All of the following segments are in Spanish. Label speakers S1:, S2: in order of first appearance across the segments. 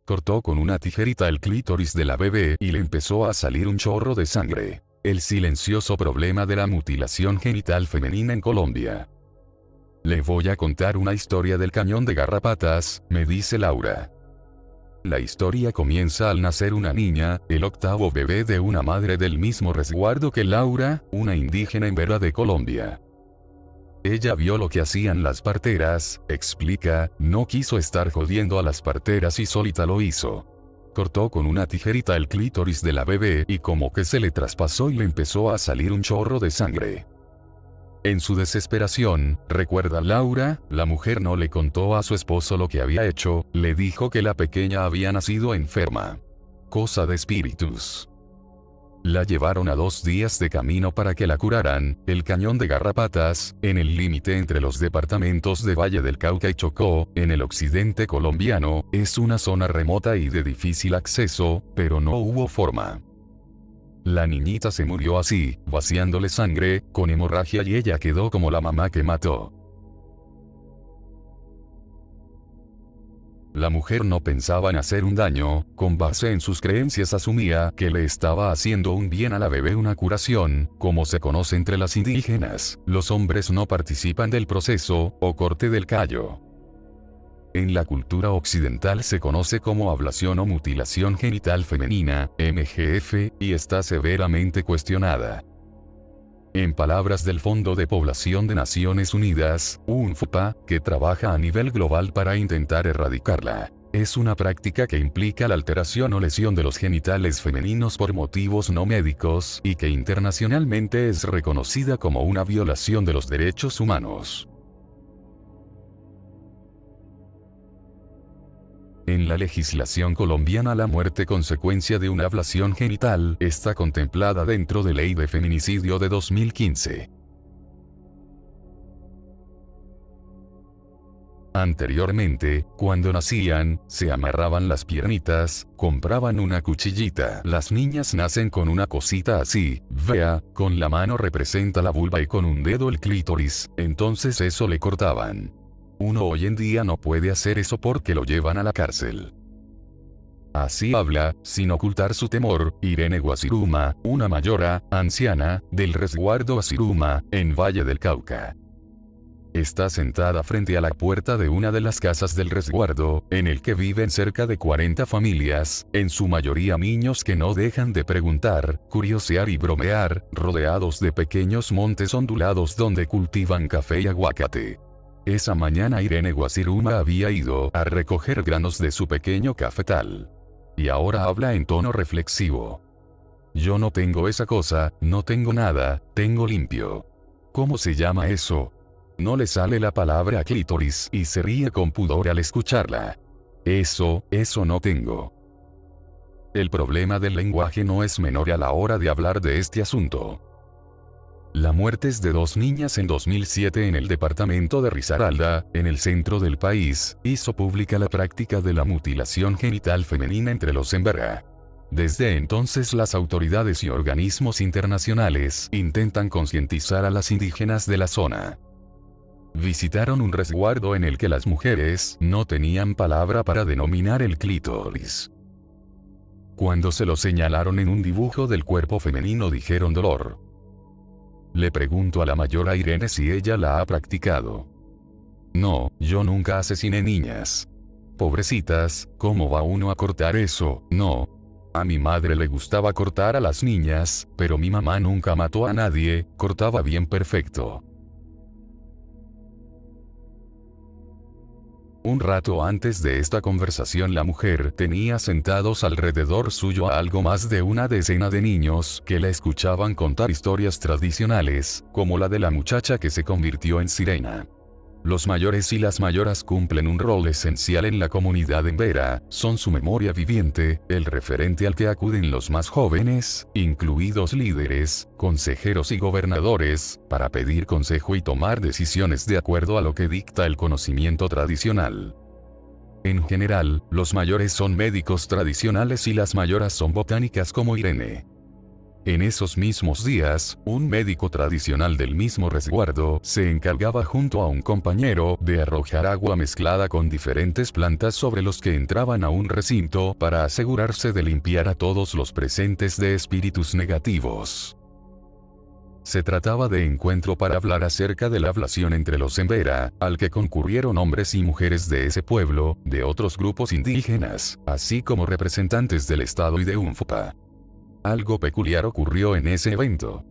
S1: Cortó con una tijerita el clítoris de la bebé y le empezó a salir un chorro de sangre. El silencioso problema de la mutilación genital femenina en Colombia. Le voy a contar una historia del cañón de Garrapatas, me dice Laura. La historia comienza al nacer una niña, el octavo bebé de una madre del mismo resguardo que Laura, una indígena en Vera de Colombia. Ella vio lo que hacían las parteras, explica, no quiso estar jodiendo a las parteras y solita lo hizo. Cortó con una tijerita el clítoris de la bebé y como que se le traspasó y le empezó a salir un chorro de sangre. En su desesperación, recuerda Laura, la mujer no le contó a su esposo lo que había hecho, le dijo que la pequeña había nacido enferma. Cosa de espíritus. La llevaron a 2 días de camino para que la curaran. El cañón de Garrapatas, en el límite entre los departamentos de Valle del Cauca y Chocó, en el occidente colombiano, es una zona remota y de difícil acceso, pero no hubo forma. La niñita se murió así, vaciándole sangre, con hemorragia y ella quedó como la mamá que mató. La mujer no pensaba en hacer un daño, con base en sus creencias asumía que le estaba haciendo un bien a la bebé, una curación, como se conoce entre las indígenas. Los hombres no participan del proceso, o corte del callo. En la cultura occidental se conoce como ablación o mutilación genital femenina, MGF, y está severamente cuestionada. En palabras del Fondo de Población de Naciones Unidas, UNFPA, que trabaja a nivel global para intentar erradicarla, es una práctica que implica la alteración o lesión de los genitales femeninos por motivos no médicos y que internacionalmente es reconocida como una violación de los derechos humanos. En la legislación colombiana la muerte consecuencia de una ablación genital está contemplada dentro de Ley de Feminicidio de 2015. Anteriormente, cuando nacían, se amarraban las piernitas, compraban una cuchillita. Las niñas nacen con una cosita así, vea, con la mano representa la vulva y con un dedo el clítoris, entonces eso le cortaban. Uno hoy en día no puede hacer eso porque lo llevan a la cárcel. Así habla, sin ocultar su temor, Irene Guasiruma, una mayora, anciana, del resguardo Guasiruma, en Valle del Cauca. Está sentada frente a la puerta de una de las casas del resguardo, en el que viven cerca de 40 familias, en su mayoría niños que no dejan de preguntar, curiosear y bromear, rodeados de pequeños montes ondulados donde cultivan café y aguacate. Esa mañana Irene Guasiruma había ido a recoger granos de su pequeño cafetal. Y ahora habla en tono reflexivo. Yo no tengo esa cosa, no tengo nada, tengo limpio. ¿Cómo se llama eso? No le sale la palabra clítoris y se ríe con pudor al escucharla. Eso no tengo. El problema del lenguaje no es menor a la hora de hablar de este asunto. La muerte de 2 niñas en 2007 en el departamento de Risaralda, en el centro del país, hizo pública la práctica de la mutilación genital femenina entre los Embera. Desde entonces las autoridades y organismos internacionales intentan concientizar a las indígenas de la zona. Visitaron un resguardo en el que las mujeres no tenían palabra para denominar el clítoris. Cuando se lo señalaron en un dibujo del cuerpo femenino dijeron dolor. Le pregunto a la mayora Irene si ella la ha practicado. No, yo nunca asesiné niñas. Pobrecitas, ¿cómo va uno a cortar eso? No. A mi madre le gustaba cortar a las niñas, pero mi mamá nunca mató a nadie, cortaba bien perfecto. Un rato antes de esta conversación la mujer tenía sentados alrededor suyo a algo más de una decena de niños que la escuchaban contar historias tradicionales, como la de la muchacha que se convirtió en sirena. Los mayores y las mayoras cumplen un rol esencial en la comunidad embera, son su memoria viviente, el referente al que acuden los más jóvenes, incluidos líderes, consejeros y gobernadores, para pedir consejo y tomar decisiones de acuerdo a lo que dicta el conocimiento tradicional. En general, los mayores son médicos tradicionales y las mayoras son botánicas como Irene. En esos mismos días, un médico tradicional del mismo resguardo se encargaba junto a un compañero de arrojar agua mezclada con diferentes plantas sobre los que entraban a un recinto para asegurarse de limpiar a todos los presentes de espíritus negativos. Se trataba de encuentro para hablar acerca de la ablación entre los Embera, al que concurrieron hombres y mujeres de ese pueblo, de otros grupos indígenas, así como representantes del Estado y de UNFPA. Algo peculiar ocurrió en ese evento.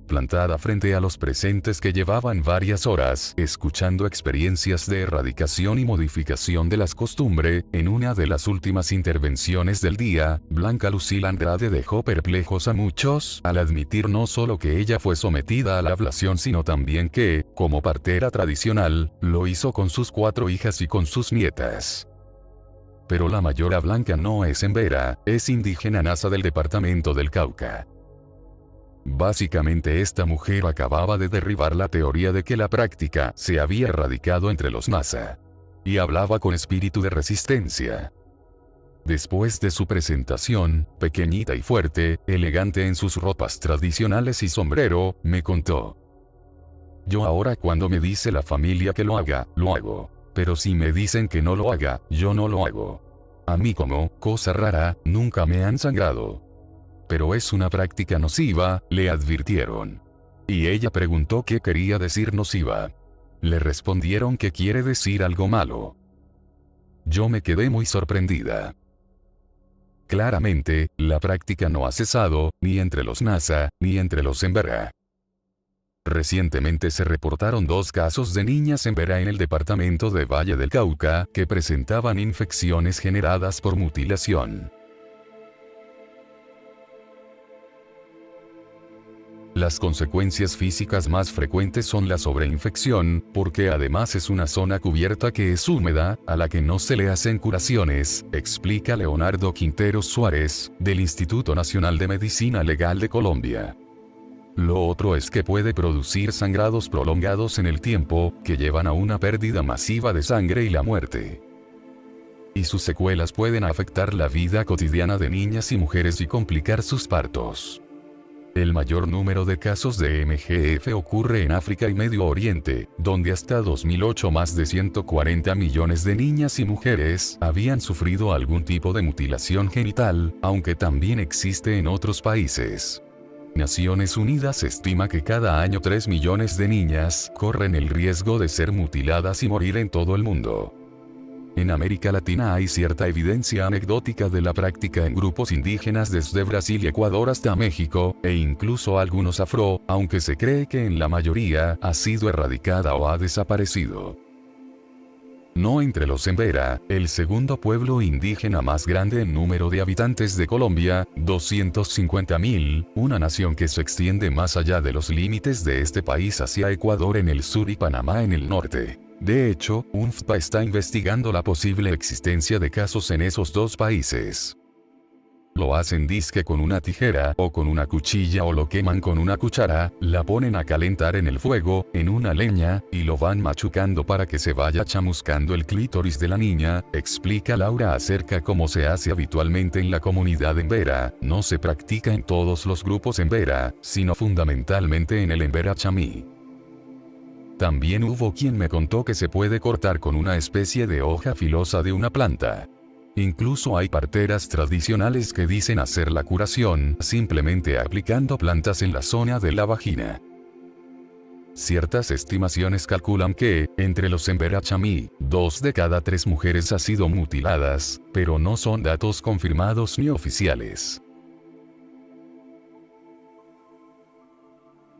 S1: Plantada frente a los presentes que llevaban varias horas escuchando experiencias de erradicación y modificación de las costumbres, en una de las últimas intervenciones del día, Blanca Lucila Andrade dejó perplejos a muchos al admitir no solo que ella fue sometida a la ablación sino también que, como partera tradicional, lo hizo con sus 4 hijas y con sus nietas. Pero la mayora Blanca no es Embera, es indígena nasa del departamento del Cauca. Básicamente esta mujer acababa de derribar la teoría de que la práctica se había erradicado entre los nasa. Y hablaba con espíritu de resistencia. Después de su presentación, pequeñita y fuerte, elegante en sus ropas tradicionales y sombrero, me contó: yo ahora cuando me dice la familia que lo haga, lo hago. Pero si me dicen que no lo haga, yo no lo hago. A mí como, cosa rara, nunca me han sangrado. Pero es una práctica nociva, le advirtieron. Y ella preguntó qué quería decir nociva. Le respondieron que quiere decir algo malo. Yo me quedé muy sorprendida. Claramente, la práctica no ha cesado, ni entre los nasa, ni entre los Embera. Recientemente se reportaron 2 casos de niñas Embera en el departamento de Valle del Cauca que presentaban infecciones generadas por mutilación. Las consecuencias físicas más frecuentes son la sobreinfección, porque además es una zona cubierta que es húmeda, a la que no se le hacen curaciones, explica Leonardo Quintero Suárez, del Instituto Nacional de Medicina Legal de Colombia. Lo otro es que puede producir sangrados prolongados en el tiempo, que llevan a una pérdida masiva de sangre y la muerte. Y sus secuelas pueden afectar la vida cotidiana de niñas y mujeres y complicar sus partos. El mayor número de casos de MGF ocurre en África y Medio Oriente, donde hasta 2008 más de 140 millones de niñas y mujeres habían sufrido algún tipo de mutilación genital, aunque también existe en otros países. Naciones Unidas estima que cada año 3 millones de niñas corren el riesgo de ser mutiladas y morir en todo el mundo. En América Latina hay cierta evidencia anecdótica de la práctica en grupos indígenas desde Brasil y Ecuador hasta México, e incluso algunos afro, aunque se cree que en la mayoría ha sido erradicada o ha desaparecido. No entre los Embera, el segundo pueblo indígena más grande en número de habitantes de Colombia, 250.000, una nación que se extiende más allá de los límites de este país hacia Ecuador en el sur y Panamá en el norte. De hecho, UNFPA está investigando la posible existencia de casos en esos 2 países. Lo hacen disque con una tijera o con una cuchilla o lo queman con una cuchara, la ponen a calentar en el fuego, en una leña, y lo van machucando para que se vaya chamuscando el clítoris de la niña, explica Laura acerca cómo se hace habitualmente en la comunidad Embera. No se practica en todos los grupos Embera, sino fundamentalmente en el Embera chamí. También hubo quien me contó que se puede cortar con una especie de hoja filosa de una planta. Incluso hay parteras tradicionales que dicen hacer la curación simplemente aplicando plantas en la zona de la vagina. Ciertas estimaciones calculan que, entre los Embera chamí, 2 de cada 3 mujeres han sido mutiladas, pero no son datos confirmados ni oficiales.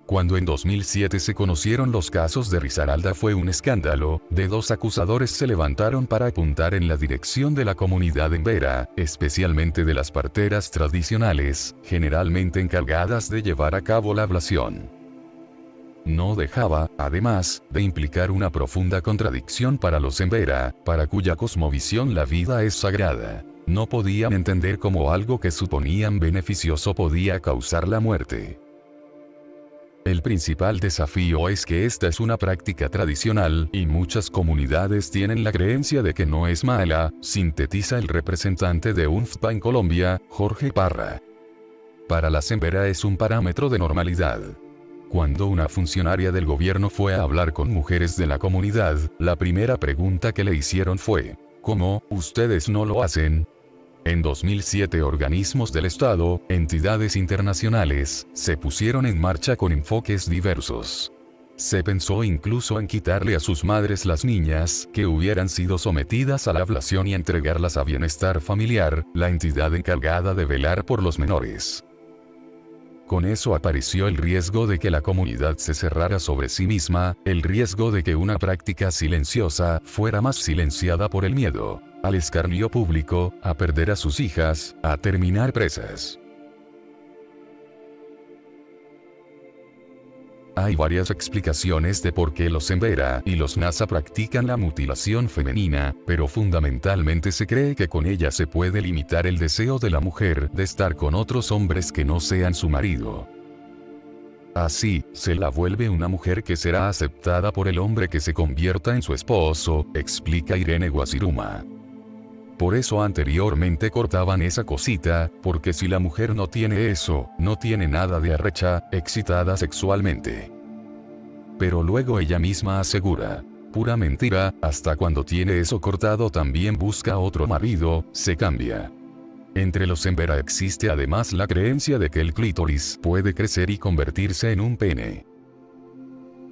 S1: Cuando en 2007 se conocieron los casos de Risaralda fue un escándalo, de 2 acusadores se levantaron para apuntar en la dirección de la comunidad Embera, especialmente de las parteras tradicionales, generalmente encargadas de llevar a cabo la ablación. No dejaba, además, de implicar una profunda contradicción para los Embera, para cuya cosmovisión la vida es sagrada. No podían entender cómo algo que suponían beneficioso podía causar la muerte. El principal desafío es que esta es una práctica tradicional y muchas comunidades tienen la creencia de que no es mala, sintetiza el representante de UNFPA en Colombia, Jorge Parra. Para la Embera es un parámetro de normalidad. Cuando una funcionaria del gobierno fue a hablar con mujeres de la comunidad, la primera pregunta que le hicieron fue: ¿cómo, ustedes no lo hacen? En 2007 organismos del Estado, entidades internacionales, se pusieron en marcha con enfoques diversos. Se pensó incluso en quitarle a sus madres las niñas que hubieran sido sometidas a la ablación y entregarlas a Bienestar Familiar, la entidad encargada de velar por los menores. Con eso apareció el riesgo de que la comunidad se cerrara sobre sí misma, el riesgo de que una práctica silenciosa fuera más silenciada por el miedo al escarnio público, a perder a sus hijas, a terminar presas. Hay varias explicaciones de por qué los Embera y los Nasa practican la mutilación femenina, pero fundamentalmente se cree que con ella se puede limitar el deseo de la mujer de estar con otros hombres que no sean su marido. Así, se la vuelve una mujer que será aceptada por el hombre que se convierta en su esposo, explica Irene Guasiruma. Por eso anteriormente cortaban esa cosita, porque si la mujer no tiene eso, no tiene nada de arrecha, excitada sexualmente. Pero luego ella misma asegura: pura mentira, hasta cuando tiene eso cortado también busca otro marido, se cambia. Entre los Embera existe además la creencia de que el clítoris puede crecer y convertirse en un pene.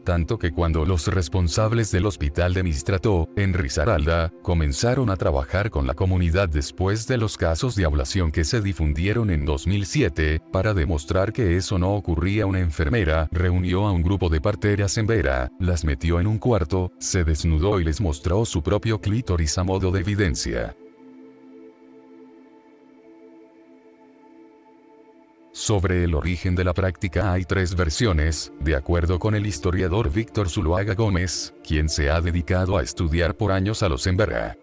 S1: Tanto que cuando los responsables del hospital de Mistrato, en Risaralda, comenzaron a trabajar con la comunidad después de los casos de ablación que se difundieron en 2007, para demostrar que eso no ocurría, una enfermera reunió a un grupo de parteras Embera, las metió en un cuarto, se desnudó y les mostró su propio clítoris a modo de evidencia. Sobre el origen de la práctica hay tres versiones, de acuerdo con el historiador Víctor Zuloaga Gómez, quien se ha dedicado a estudiar por años a los Embera.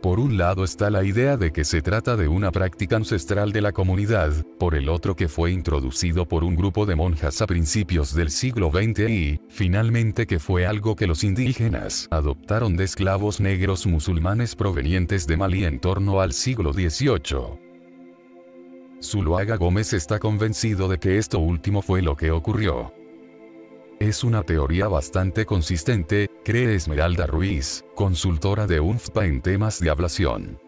S1: Por un lado está la idea de que se trata de una práctica ancestral de la comunidad, por el otro que fue introducido por un grupo de monjas a principios del siglo XX y, finalmente, que fue algo que los indígenas adoptaron de esclavos negros musulmanes provenientes de Malí en torno al siglo XVIII. Zuloaga Gómez está convencido de que esto último fue lo que ocurrió. Es una teoría bastante consistente, cree Esmeralda Ruiz, consultora de UNFPA en temas de ablación.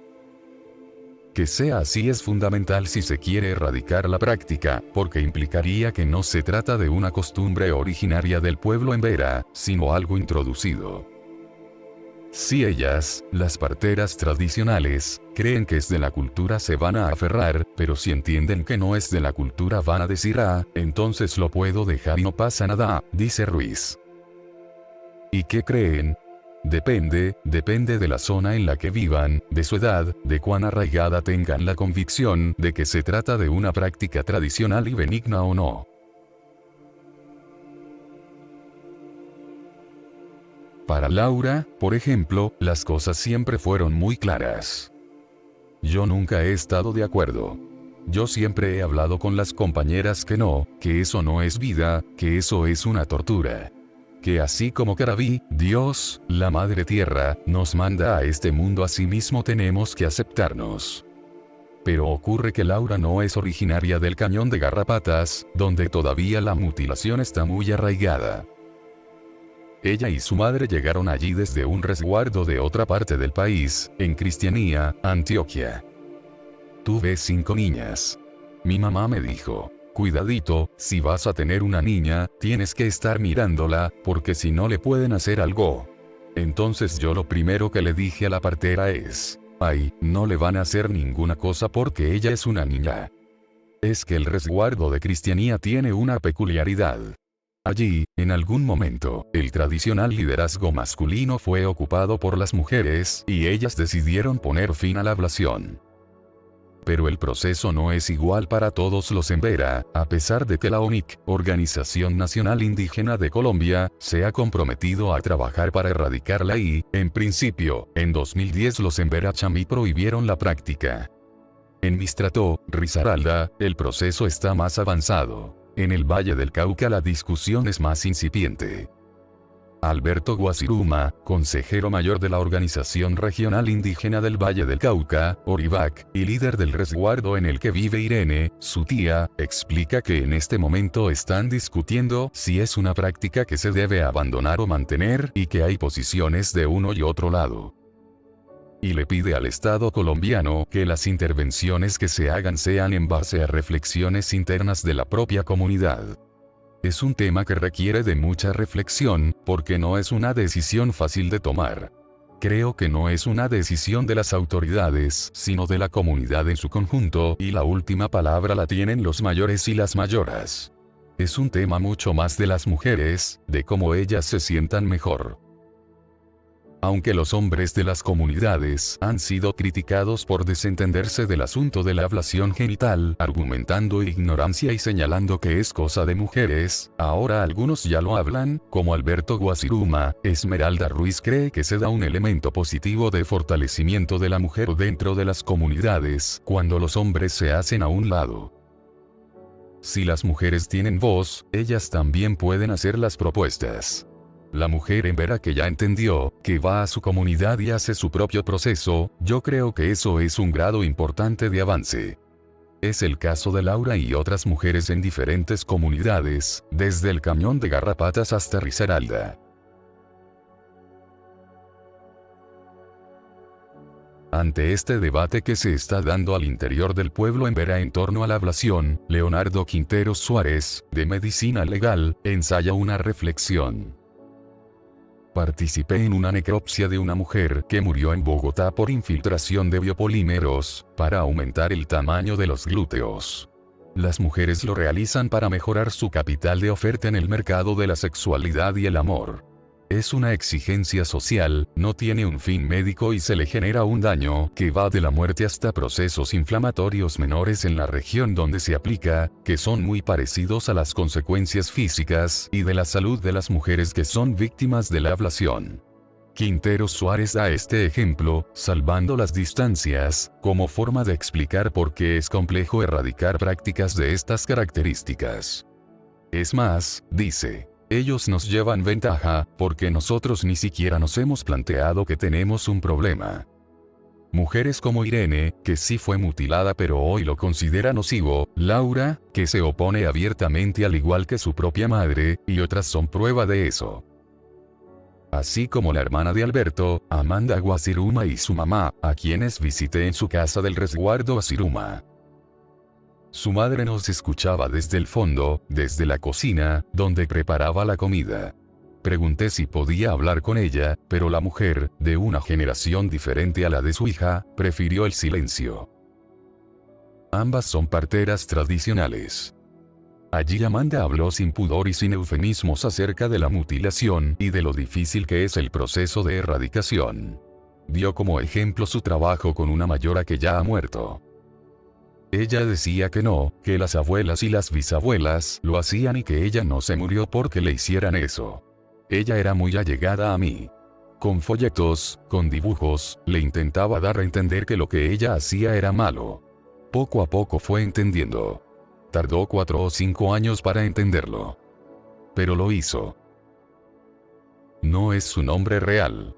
S1: Que sea así es fundamental si se quiere erradicar la práctica, porque implicaría que no se trata de una costumbre originaria del pueblo Embera, sino algo introducido. Si ellas, las parteras tradicionales, creen que es de la cultura se van a aferrar, pero si entienden que no es de la cultura van a decir entonces lo puedo dejar y no pasa nada, dice Ruiz. ¿Y qué creen? Depende de la zona en la que vivan, de su edad, de cuán arraigada tengan la convicción de que se trata de una práctica tradicional y benigna o no. Para Laura, por ejemplo, las cosas siempre fueron muy claras. Yo nunca he estado de acuerdo. Yo siempre he hablado con las compañeras que eso no es vida, que eso es una tortura. Que así como Caraví, Dios, la Madre Tierra, nos manda a este mundo, así mismo tenemos que aceptarnos. Pero ocurre que Laura no es originaria del Cañón de Garrapatas, donde todavía la mutilación está muy arraigada. Ella y su madre llegaron allí desde un resguardo de otra parte del país, en Cristianía, Antioquia. Tuve 5 niñas. Mi mamá me dijo: cuidadito, si vas a tener una niña, tienes que estar mirándola, porque si no le pueden hacer algo. Entonces yo lo primero que le dije a la partera es: ay, no le van a hacer ninguna cosa porque ella es una niña. Es que el resguardo de Cristianía tiene una peculiaridad. Allí, en algún momento, el tradicional liderazgo masculino fue ocupado por las mujeres, y ellas decidieron poner fin a la ablación. Pero el proceso no es igual para todos los Embera, a pesar de que la ONIC, Organización Nacional Indígena de Colombia, se ha comprometido a trabajar para erradicarla y, en principio, en 2010 los Embera Chamí prohibieron la práctica. En Mistrato, Risaralda, el proceso está más avanzado. En el Valle del Cauca la discusión es más incipiente. Alberto Guasiruma, consejero mayor de la Organización Regional Indígena del Valle del Cauca, Orivac, y líder del resguardo en el que vive Irene, su tía, explica que en este momento están discutiendo si es una práctica que se debe abandonar o mantener y que hay posiciones de uno y otro lado. Y le pide al Estado colombiano que las intervenciones que se hagan sean en base a reflexiones internas de la propia comunidad. Es un tema que requiere de mucha reflexión, porque no es una decisión fácil de tomar. Creo que no es una decisión de las autoridades, sino de la comunidad en su conjunto, y la última palabra la tienen los mayores y las mayoras. Es un tema mucho más de las mujeres, de cómo ellas se sientan mejor. Aunque los hombres de las comunidades han sido criticados por desentenderse del asunto de la ablación genital, argumentando ignorancia y señalando que es cosa de mujeres, ahora algunos ya lo hablan, como Alberto Guasiruma. Esmeralda Ruiz cree que se da un elemento positivo de fortalecimiento de la mujer dentro de las comunidades, cuando los hombres se hacen a un lado. Si las mujeres tienen voz, ellas también pueden hacer las propuestas. La mujer en Vera que ya entendió, que va a su comunidad y hace su propio proceso, yo creo que eso es un grado importante de avance. Es el caso de Laura y otras mujeres en diferentes comunidades, desde el Cañón de Garrapatas hasta Risaralda. Ante este debate que se está dando al interior del pueblo en Vera en torno a la ablación, Leonardo Quintero Suárez, de Medicina Legal, ensaya una reflexión. Participé en una necropsia de una mujer que murió en Bogotá por infiltración de biopolímeros, para aumentar el tamaño de los glúteos. Las mujeres lo realizan para mejorar su capital de oferta en el mercado de la sexualidad y el amor. Es una exigencia social, no tiene un fin médico y se le genera un daño que va de la muerte hasta procesos inflamatorios menores en la región donde se aplica, que son muy parecidos a las consecuencias físicas y de la salud de las mujeres que son víctimas de la ablación. Quintero Suárez da este ejemplo, salvando las distancias, como forma de explicar por qué es complejo erradicar prácticas de estas características. Es más, dice, ellos nos llevan ventaja, porque nosotros ni siquiera nos hemos planteado que tenemos un problema. Mujeres como Irene, que sí fue mutilada pero hoy lo considera nocivo, Laura, que se opone abiertamente al igual que su propia madre, y otras son prueba de eso. Así como la hermana de Alberto, Amanda Guasiruma y su mamá, a quienes visité en su casa del resguardo Guasiruma. Su madre nos escuchaba desde el fondo, desde la cocina, donde preparaba la comida. Pregunté si podía hablar con ella, pero la mujer, de una generación diferente a la de su hija, prefirió el silencio. Ambas son parteras tradicionales. Allí Amanda habló sin pudor y sin eufemismos acerca de la mutilación y de lo difícil que es el proceso de erradicación. Dio como ejemplo su trabajo con una mayora que ya ha muerto. Ella decía que no, que las abuelas y las bisabuelas lo hacían y que ella no se murió porque le hicieran eso. Ella era muy allegada a mí. Con folletos, con dibujos, le intentaba dar a entender que lo que ella hacía era malo. Poco a poco fue entendiendo. Tardó 4 o 5 años para entenderlo. Pero lo hizo. No es su nombre real.